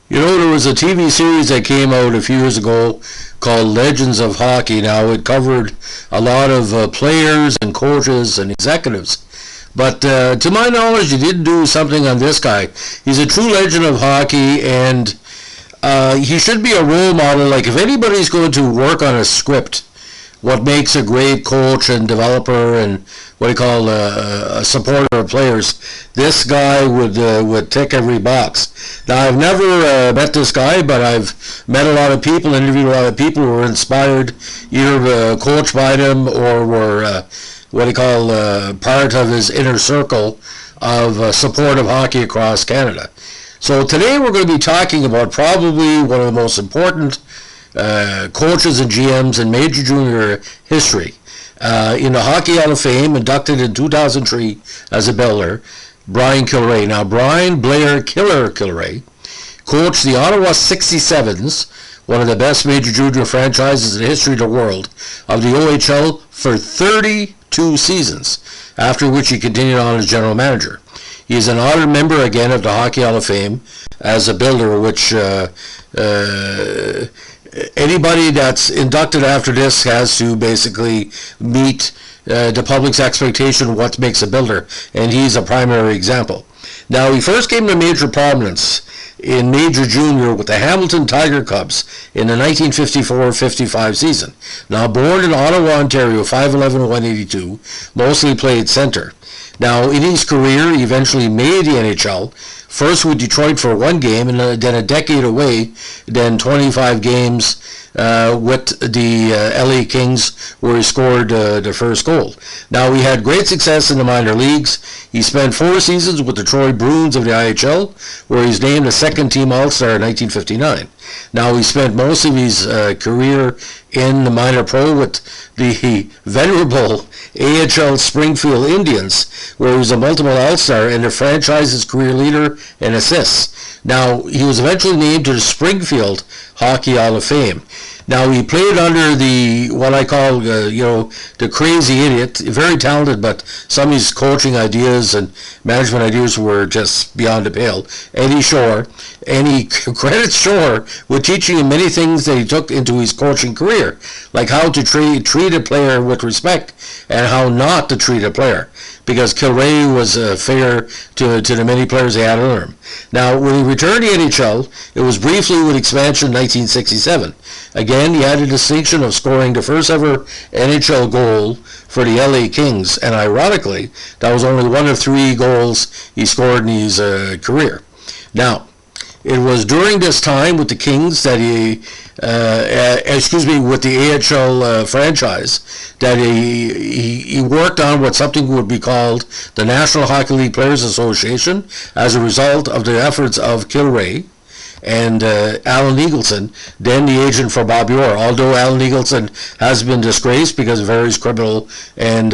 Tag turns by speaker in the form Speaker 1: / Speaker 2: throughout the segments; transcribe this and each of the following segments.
Speaker 1: You know, there was a TV series that came out a few years ago called Legends of Hockey. Now, it covered a lot of players and coaches and executives. But to my knowledge, he did do something on this guy. He's a true legend of hockey, and he should be a role model. Like, if anybody's going to work on a script, what makes a great coach and developer and what do you call a supporter of players, this guy would tick every box. Now, I've never met this guy, but I've met a lot of people, interviewed a lot of people who were inspired, either coached by him or were what do you call part of his inner circle of support of hockey across Canada. So today we're going to be talking about probably one of the most important coaches and GMs in major junior history. In the Hockey Hall of Fame, inducted in 2003 as a builder, Brian Kilrea. Now, Brian Blair Killer Kilrea coached the Ottawa 67s, one of the best major junior franchises in the history of the world, of the OHL for 32 seasons, after which he continued on as general manager. He is an honored member again of the Hockey Hall of Fame as a builder, which anybody that's inducted after this has to basically meet the public's expectation of what makes a builder, and he's a primary example. Now, he first came to major prominence in major junior with the Hamilton Tiger Cubs in the 1954-55 season. Now, born in Ottawa, Ontario, 5'11", 182, mostly played center. Now, in his career, he eventually made the NHL, first with Detroit for one game, and then a decade away, then 25 games with the LA Kings, where he scored the first goal. Now, he had great success in the minor leagues. He spent 4 seasons with the Troy Bruins of the IHL, where he was named a second-team All-Star in 1959. Now, he spent most of his career in the minor pro with the venerable AHL Springfield Indians, where he was a multiple All-Star and the franchise's career leader in assists. Now, he was eventually named to the Springfield Hockey Hall of Fame. Now, he played under the, what I call, the crazy idiot, very talented, but some of his coaching ideas and management ideas were just beyond the pale, Eddie Shore, and he credits Shore with teaching him many things that he took into his coaching career, like how to treat a player with respect and how not to treat a player, because Kilrea was fair to the many players they had under him. Now, when he returned to the NHL, it was briefly with expansion in 1967. Again, he had the distinction of scoring the first ever NHL goal for the LA Kings, and ironically, that was only one of 3 goals he scored in his career. Now, it was during this time with the Kings that with the AHL franchise, that he worked on what something would be called the National Hockey League Players Association as a result of the efforts of Kilrea and Alan Eagleson, then the agent for Bobby Orr. Although Alan Eagleson has been disgraced because of various criminal and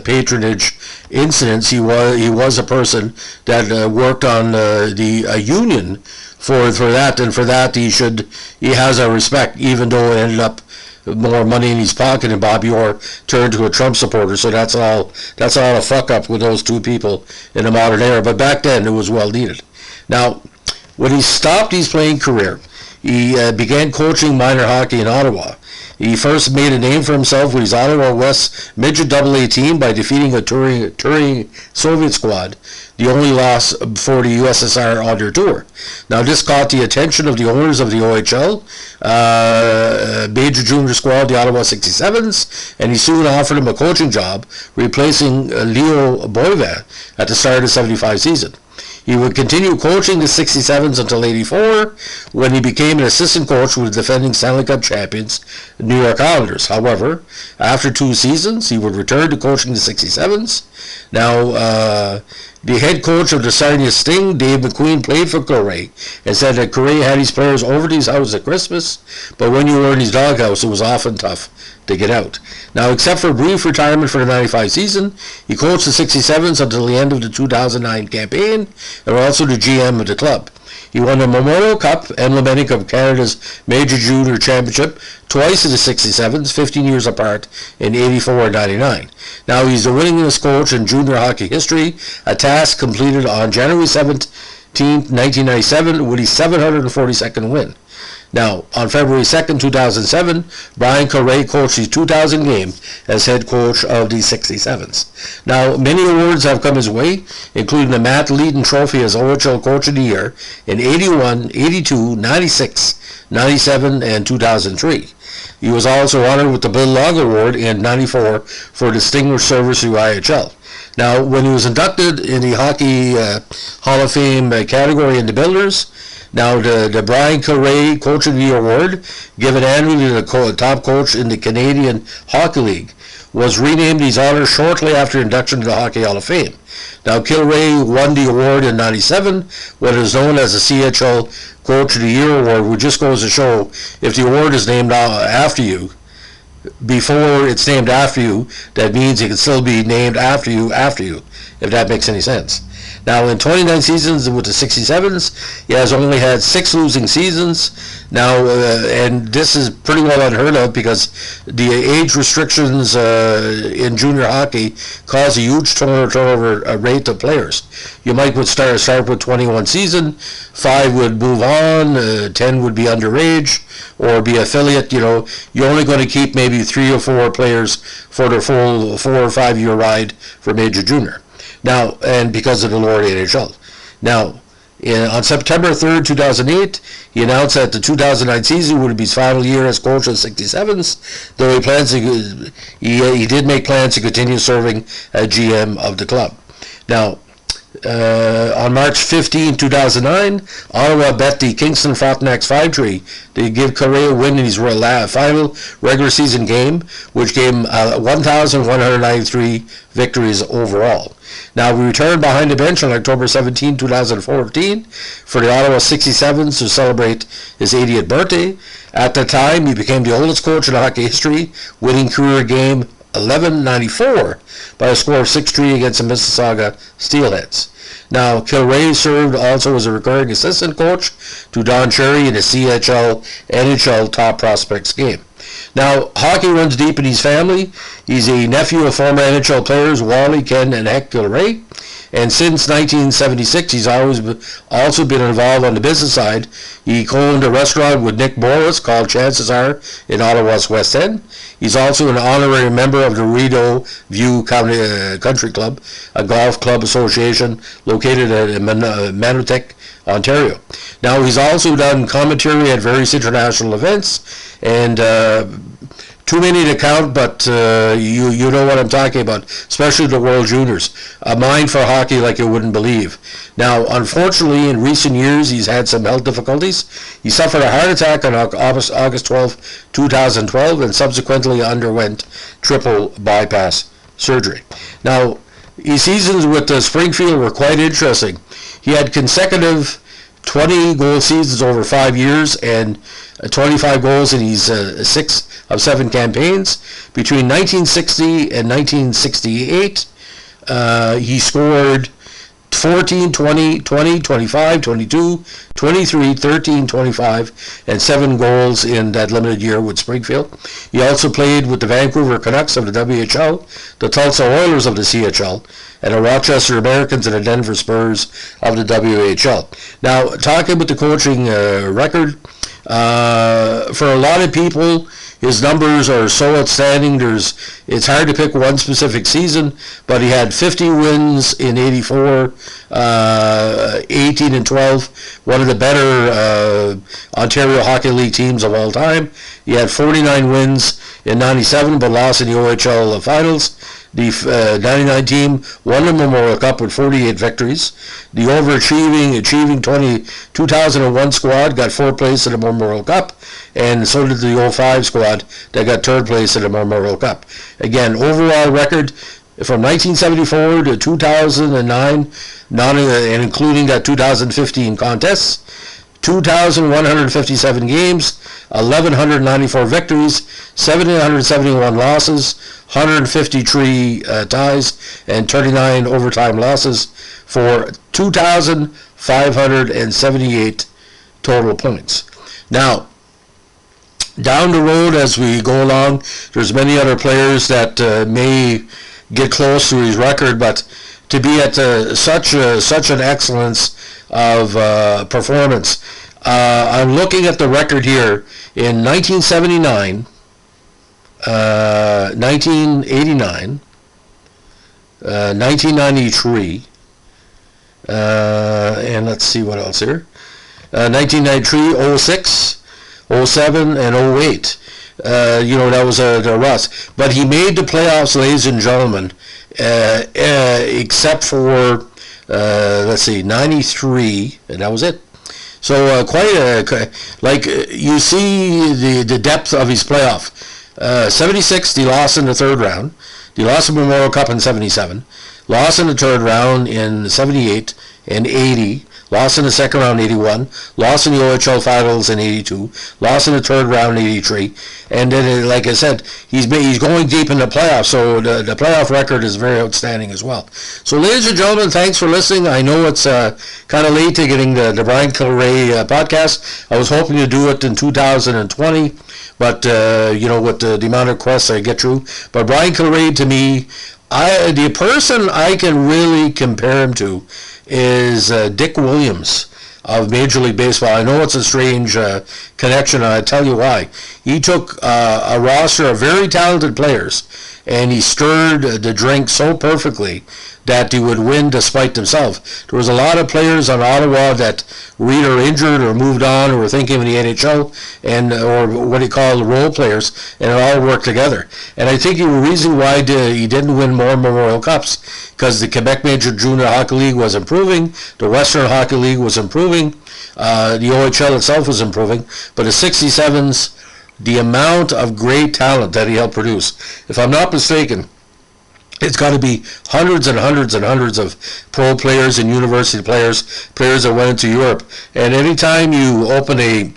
Speaker 1: patronage incidents, he was a person that worked on a union for that, and for that he has our respect, even though it ended up more money in his pocket and Bobby Orr turned to a Trump supporter. So that's all a fuck up with those 2 people in the modern era. But back then it was well needed. Now, when he stopped his playing career, he began coaching minor hockey in Ottawa. He first made a name for himself with his Ottawa West Midget AA team by defeating a touring Soviet squad, the only loss for the USSR on their tour. Now, this caught the attention of the owners of the OHL, major junior squad, the Ottawa 67s, and he soon offered him a coaching job, replacing Leo Boiva at the start of the 75 season. He would continue coaching the 67s until 84, when he became an assistant coach with the defending Stanley Cup champions, New York Islanders. However, after 2 seasons, he would return to coaching the 67s. Now, the head coach of the Sarnia Sting, Dave McQueen, played for Kilrea and said that Kilrea had his players over to his house at Christmas, but when you were in his doghouse, it was often tough to get out. Now, except for a brief retirement for the 95 season, he coached the 67s until the end of the 2009 campaign, and also the GM of the club. He won the Memorial Cup, emblematic of Canada's major junior championship, twice in the 67s, 15 years apart, in 84 and 99. Now, he's the winningest coach in junior hockey history, a task completed on January 17, 1997, with his 742nd win. Now, on February 2nd, 2007, Brian Kilrea coached his 2000 game as head coach of the 67s. Now, many awards have come his way, including the Matt Leaton Trophy as OHL Coach of the Year in 81, 82, 96, 97, and 2003. He was also honored with the Bill Long Award in 94 for distinguished service to IHL. Now, when he was inducted in the Hockey Hall of Fame category in the Builders, now, the Brian Kilrea Coach of the Year Award, given annually to the top coach in the Canadian Hockey League, was renamed his honor shortly after induction to the Hockey Hall of Fame. Now, Kilrea won the award in 97, what is known as the CHL Coach of the Year Award, which just goes to show if the award is named after you, before it's named after you, that means it can still be named after you, if that makes any sense. Now, in 29 seasons with the 67s, he has only had 6 losing seasons. Now, and this is pretty well unheard of because the age restrictions in junior hockey cause a huge turnover rate of players. You might start with 21 season, 5 would move on, 10 would be underage, or be affiliate. You know, you're only going to keep maybe 3 or 4 players for their full 4 or 5 year ride for major junior. Now, and because of the lower NHL. Now, on September 3rd, 2008, he announced that the 2009 season would be his final year as coach of the 67s, though he did make plans to continue serving as GM of the club. Now, on March 15, 2009, Ottawa bet the Kingston Frontenacs 5-3 to give Kilrea a win in his final regular season game, which gave him 1,193 victories overall. Now, we returned behind the bench on October 17, 2014 for the Ottawa 67s to celebrate his 80th birthday. At the time, he became the oldest coach in hockey history, winning career game 1194 by a score of 6-3 against the Mississauga Steelheads. Now, Kilrea served also as a recurring assistant coach to Don Cherry in the CHL NHL Top Prospects game. Now, hockey runs deep in his family. He's a nephew of former NHL players Wally, Ken, and Heck Kilrea. And since 1976, he's always also been involved on the business side. He co-owned a restaurant with Nick Boris called Chances Are in Ottawa's West End. He's also an honorary member of the Rideau View Country Club, a golf club association located at Manotick, Ontario. Now, he's also done commentary at various international events, and too many to count, but you know what I'm talking about, especially the World Juniors. A mind for hockey like you wouldn't believe. Now, unfortunately, in recent years, he's had some health difficulties. He suffered a heart attack on August 12, 2012, and subsequently underwent triple bypass surgery. Now, his seasons with Springfield were quite interesting. He had consecutive 20-goal seasons over 5 years and 25 goals in his 6 of 7 campaigns. Between 1960 and 1968, he scored 14, 20, 20, 25, 22, 23, 13, 25, and 7 goals in that limited year with Springfield. He also played with the Vancouver Canucks of the WHL, the Tulsa Oilers of the CHL, and the Rochester Americans and the Denver Spurs of the WHL. Now, talking about the coaching record, for a lot of people, his numbers are so outstanding. It's hard to pick one specific season, but he had 50 wins in 84, 18 and 12, one of the better Ontario Hockey League teams of all time. He had 49 wins in 97, but lost in the OHL finals. The 99 team won the Memorial Cup with 48 victories. The achieving 2001 squad got 4th place in the Memorial Cup, and so did the 05 squad that got 3rd place in the Memorial Cup. Again, overall record from 1974 to 2009, and including that 2015 contests, 2,157 games, 1,194 victories, 771 losses, 153 ties, and 39 overtime losses for 2,578 total points. Now, down the road as we go along, there's many other players that may get close to his record, but to be at such an excellence of performance. I'm looking at the record here in 1979, 1989, 1993, and let's see what else here. 1993, 06, 07, and 08. That was a rust. But he made the playoffs, ladies and gentlemen, except for, 93, and that was it. So you see the depth of his playoff. 76, he lost in the third round. He lost the Memorial Cup in 77. Lost in the third round in 78 and 80. Lost in the second round in 81. Lost in the OHL finals in 82. Lost in the third round in 83. And then, like I said, he's going deep in the playoffs. So the playoff record is very outstanding as well. So, ladies and gentlemen, thanks for listening. I know it's kind of late to getting the Brian Kilrea podcast. I was hoping to do it in 2020, but with the amount of requests I get through. But Brian Kilrea, to me, the person I can really compare him to is Dick Williams of Major League Baseball. I know it's a strange connection, and I'll tell you why. He took a roster of very talented players, and he stirred the drink so perfectly that he would win despite himself. There was a lot of players on Ottawa that were either injured or moved on or were thinking of the NHL, or what he called role players, and it all worked together. And I think the reason why he didn't win more Memorial Cups, because the Quebec Major Junior Hockey League was improving, the Western Hockey League was improving, the OHL itself was improving, but the 67s, the amount of great talent that he helped produce. If I'm not mistaken, it's got to be hundreds and hundreds and hundreds of pro players and university players that went into Europe. And anytime you open a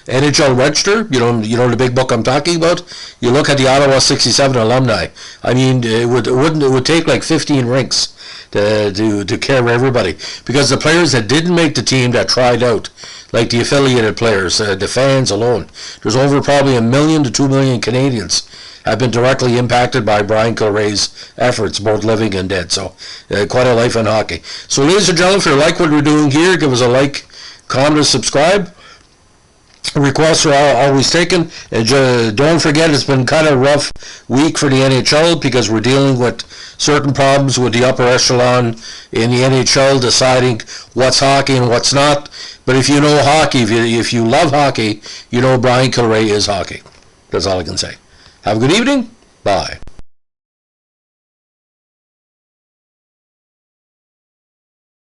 Speaker 1: NHL register, you know the big book I'm talking about, you look at the Ottawa 67 alumni. I mean, it would take like 15 rinks to carry everybody, because the players that didn't make the team that tried out, like the affiliated players, the fans alone, there's over probably 1 million to 2 million Canadians have been directly impacted by Brian Kilrea's efforts, both living and dead. So quite a life in hockey. So, ladies and gentlemen, if you like what we're doing here, give us a like, comment, and subscribe. Requests are always taken. And don't forget, it's been kind of a rough week for the NHL, because we're dealing with certain problems with the upper echelon in the NHL deciding what's hockey and what's not. But if you know hockey, if you love hockey, you know Brian Kilrea is hockey. That's all I can say. Have a good evening. Bye.